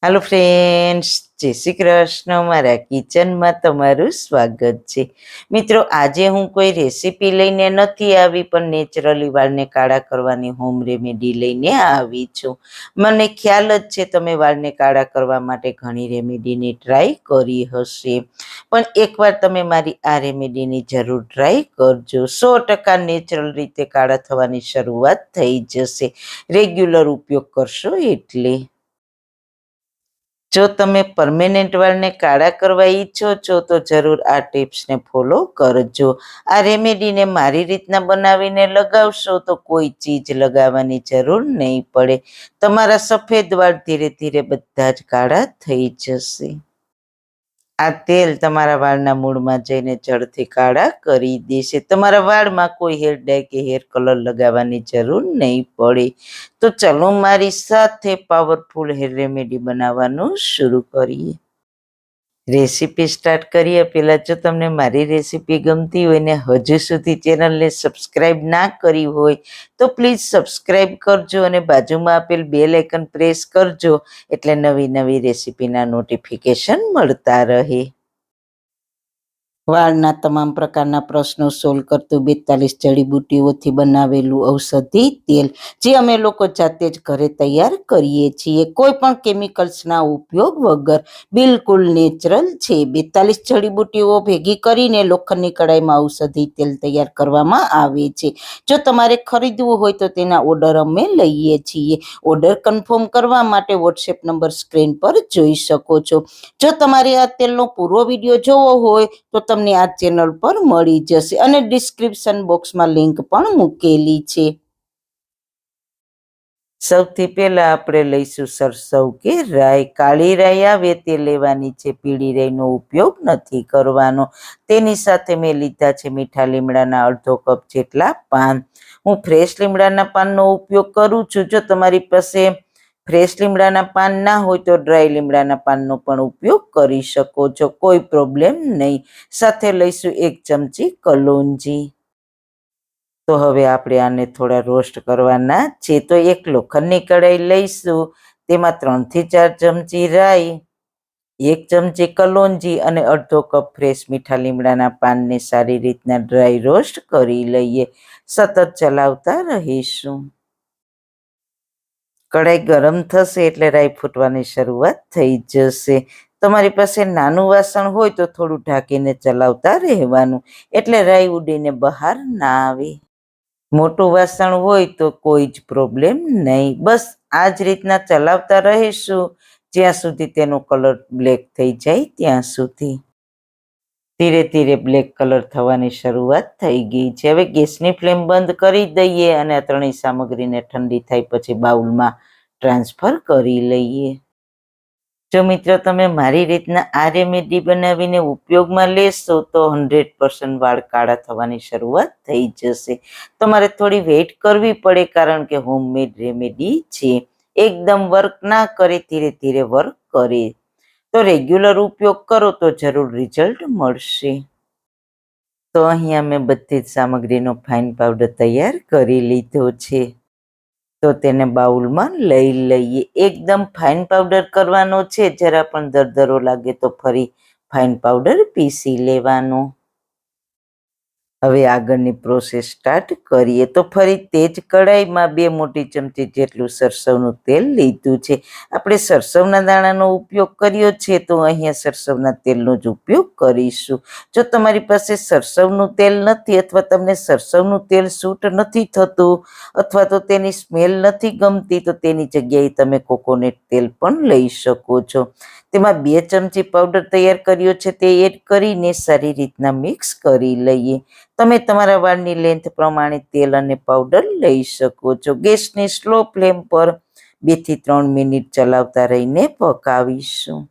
હાલો friends, જય શ્રી કૃષ્ણ. મારા કિચનમાં તમારું સ્વાગત છે. મિત્રો, આજે હું કોઈ રેસીપી લઈને નથી આવી, પણ નેચરલી વાળને કાળા કરવાની હોમ રેમેડી લઈને આવી છું. મને ખ્યાલ જ છે તમે વાળને કાળા કરવા માટે ઘણી રેમેડીની ટ્રાય કરી હશે, પણ એકવાર તમે મારી આ રેમેડીની જરૂર ટ્રાય કરજો. 100% નેચરલ રીતે કાળા થવાની શરૂઆત થઈ જશે, રેગ્યુલર ઉપયોગ કરશો એટલે. જો તમે પરમેનન્ટ વાળને કાળા કરવા ઈચ્છો છો તો જરૂર આ ટિપ્સને ફોલો કરજો. આ રેમેડીને મારી રીતના બનાવીને લગાવશો તો કોઈ ચીજ લગાવવાની જરૂર નહીં પડે. તમારા સફેદ વાળ ધીરે ધીરે બધા જ કાળા થઈ જશે. આ તેલ તમારા વાળના મૂળમાં જઈને જડથી કાળા કરી દેશે. તમારા વાળમાં કોઈ હેર ડાય કે હેર કલર લગાવવાની જરૂર નહીં પડે. તો ચલો મારી સાથે પાવરફુલ હેર રેમેડી બનાવવાનું શરૂ કરીએ. રેસીપી સ્ટાર્ટ કરીએ પહેલાં જો તમને મારી રેસીપી ગમતી હોય ને હજુ સુધી ચેનલને સબસ્ક્રાઈબ ના કરી હોય તો પ્લીઝ સબસ્ક્રાઈબ કરજો અને બાજુમાં આપેલ બેલ આઇકન પ્રેસ કરજો, એટલે નવી નવી રેસીપીના નોટિફિકેશન મળતા રહે. વાળના તમામ પ્રકારના પ્રશ્નો સોલ્વ કરતું 42 જડીબુટ્ટીઓથી બનાવેલું ઔષધિ તેલ, જે અમે લોકો જાતે જ ઘરે તૈયાર કરીએ છીએ, કોઈ પણ કેમિકલ્સના ઉપયોગ વગર, બિલકુલ નેચરલ છે. 42 જડીબુટ્ટીઓ ભેગી કરીને લોખંડની કડાઈમાં ઔષધિ તેલ તૈયાર કરવામાં આવે છે. જો તમારે ખરીદવું હોય તો તેના ઓર્ડર અમે લઈએ છીએ. ઓર્ડર કન્ફર્મ કરવા માટે વોટ્સએપ નંબર સ્ક્રીન પર જોઈ શકો છો. જો તમારે આ તેલનો પૂરો વિડીયો જોવો હોય તો તમને આ ચેનલ પર મળી જશે અને ડિસ્ક્રિપ્શન બોક્સમાં લિંક પણ મૂકેલી છે. સૌથી પહેલા આપણે લઈશું સરસવ કે રાઈ. કાળી રાઈ આવે તે લેવાની છે, પીળી રાઈનો ઉપયોગ નથી કરવાનો. તેની સાથે મેં લીધા છે મીઠા લીમડાના અડધો કપ જેટલા પાન. હું ફ્રેશ લીમડાના પાનનો ઉપયોગ કરું છું. જો તમારી પાસે ફ્રેશ લીમડાના પાન ના હોય તો ડ્રાય લીમડાના પાનનો પણ ઉપયોગ કરી શકો છો, કોઈ પ્રોબ્લેમ નહીં. સાથે લઈશું 1 ચમચી કલોંજી. તો હવે આપણે આને થોડા રોસ્ટ કરવાના છે. તો એક લોખંડની કઢાઈ લઈશું, તેમાં 3 થી 4 ચમચી રાઈ, 1 ચમચી કલોંજી અને અડધો કપ ફ્રેશ મીઠા લીમડાના પાનને સારી રીતના ડ્રાય રોસ્ટ કરી લઈએ. સતત ચલાવતા રહીશું. કઢાઈ ગરમ થશે એટલે રાઈ ફૂટવાની શરૂઆત થઈ જશે. તમારી પાસે નાનું વાસણ હોય તો થોડું ઢાંકીને ચલાવતા રહેવાનું, એટલે રાઈ ઉડીને બહાર ના આવે. મોટું વાસણ હોય તો કોઈ જ પ્રોબ્લેમ નહીં. બસ આ જ રીતના ચલાવતા રહીશું જ્યાં સુધી તેનો કલર બ્લેક થઈ જાય ત્યાં સુધી. ધીરે ધીરે બ્લેક કલર થવાની શરૂઆત થઈ ગઈ છે. હવે ગેસની ફ્લેમ બંધ કરી દઈએ અને આ ત્રણેય સામગ્રીને ઠંડી થાય પછી બાઉલમાં ટ્રાન્સફર કરી લઈએ. જો મિત્રો તમે મારી રીતના આ રેમેડી બનાવીને ઉપયોગમાં લેશો તો 100% વાળ કાળા થવાની શરૂઆત થઈ જશે. તમારે થોડી વેઇટ કરવી પડે, કારણ કે હોમમેડ રેમેડી છે, એકદમ વર્ક ના કરે, ધીરે ધીરે વર્ક કરે. તો રેગ્યુલર ઉપયોગ કરો તો જરૂર રિઝલ્ટ મળશે. તો અહીંયા મેં બધી જ સામગ્રીનો ફાઇન પાવડર તૈયાર કરી લીધો છે. તો તેને બાઉલમાં લઈ લઈએ. એકદમ ફાઇન પાવડર કરવાનો છે, જરા પણ દરદરો લાગે તો ફરી ફાઇન પાવડર પીસી લેવાનો. હવે આગળની પ્રોસેસ સ્ટાર્ટ કરીએ. તો ફરી તે જ કઢાઈમાં 2 મોટી ચમચી જેટલું સરસવનું તેલ લીધું છે. આપણે સરસવના દાણાનો ઉપયોગ કર્યો છે તો અહીંયા સરસવના તેલનો જ ઉપયોગ કરીશું. જો તમારી પાસે સરસવનું તેલ નથી અથવા તમને સરસવનું તેલ સૂટ નથી થતું અથવા તો તેની સ્મેલ નથી ગમતી તો તેની જગ્યાએ તમે કોકોનટ તેલ પણ લઈ શકો છો. તેમાં 2 ચમચી પાવડર તૈયાર કર્યો છે તે એડ કરીને સારી રીતના મિક્સ કરી લઈએ. તમે તમારા વાળની લેન્થ પ્રમાણે તેલ અને પાવડર લઈ શકો છો. ગેસની સ્લો ફ્લેમ પર 2 થી 3 મિનિટ ચલાવતા રહીને પકાવીશું.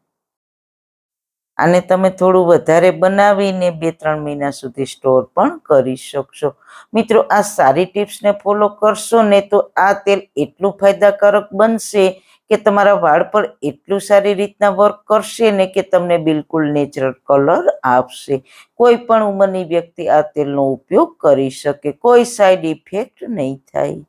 આને તમે થોડું વધારે બનાવીને 2-3 મહિના સુધી સ્ટોર પણ કરી શકશો. મિત્રો, આ સારી ટિપ્સને ફોલો કરશો ને તો આ તેલ એટલું ફાયદાકારક બનશે કે તમારા વાળ પર એટલું સારી રીતના વર્ક કરશે ને કે તમને બિલકુલ નેચરલ કલર આપશે. કોઈ પણ ઉંમરની વ્યક્તિ આ તેલનો ઉપયોગ કરી શકે, કોઈ સાઈડ ઇફેક્ટ નહીં થાય.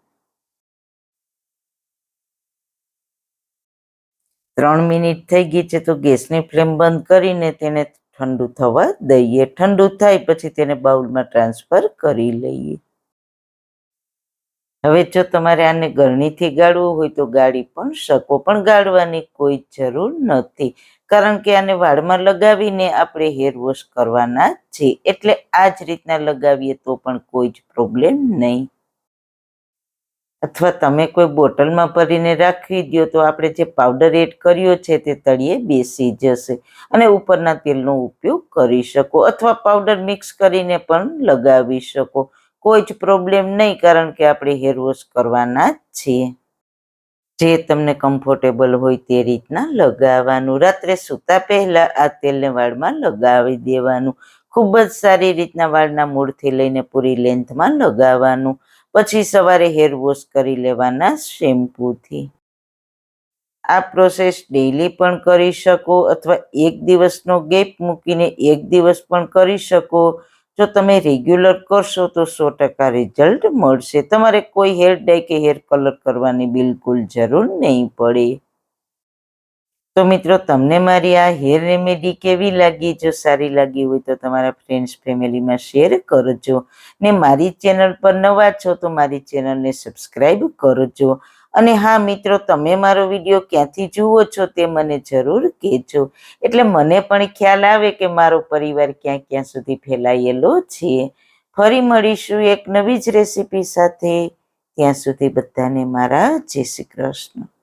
3 મિનિટ થઈ ગઈ છે તો ગેસની ફ્લેમ બંધ કરીને તેને ઠંડુ થવા દઈએ. ઠંડુ થાય પછી તેને બાઉલમાં ટ્રાન્સફર કરી લઈએ. હવે જો તમારે આને ગરણીથી ગાળવું હોય તો ગાળી પણ શકો, પણ ગાળવાની કોઈ જરૂર નથી, કારણ કે આને વાળમાં લગાવીને આપણે હેર વોશ કરવાના છે, એટલે આ જ રીતના લગાવીએ તો પણ કોઈ જ પ્રોબ્લેમ નહીં. અથવા તમે કોઈ બોટલમાં ભરીને રાખી દો તો આપણે જે પાવડર એડ કર્યો છે તે તળિયે બેસી જશે અને ઉપરના તેલનો ઉપયોગ કરી શકો, અથવા પાવડર મિક્સ કરીને પણ લગાવી શકો. કોઈ જ પ્રોબ્લેમ નહીં, કારણ કે આપણે હેર વોશ કરવાના જ છીએ. જે તમને કમ્ફર્ટેબલ હોય તે રીતના લગાવવાનું. રાત્રે સૂતા પહેલા આ તેલને વાળમાં લગાવી દેવાનું. ખૂબ જ સારી રીતના વાળના મૂળથી લઈને પૂરી લેન્થમાં લગાવવાનું. પછી સવારે હેર વોશ કરી લેવાના શેમ્પૂથી. આ પ્રોસેસ ડેઈલી પણ કરી શકો અથવા એક દિવસનો ગેપ મૂકીને એક દિવસ પણ કરી શકો. જો તમે રેગ્યુલર કરશો તો 100% રિઝલ્ટ મળશે. તમારે કોઈ હેર ડાય કે હેર કલર કરવાની બિલકુલ જરૂર નહીં પડે. તો મિત્રો, તમને મારી આ હેર રેમેડી કેવી લાગી? જો સારી લાગી હોય તો તમારા ફ્રેન્ડ્સ ફેમિલીમાં શેર કરજો. ને મારી ચેનલ પર નવા છો તો મારી ચેનલને સબસ્ક્રાઈબ કરજો. અને હા મિત્રો, તમે મારો વિડીયો ક્યાંથી જુઓ છો તે મને જરૂર કહેજો, એટલે મને પણ ખ્યાલ આવે કે મારો પરિવાર ક્યાં ક્યાં સુધી ફેલાયેલો છે. ફરી મળીશું એક નવી જ રેસીપી સાથે. ત્યાં સુધી બધાને મારા જય શ્રી કૃષ્ણ.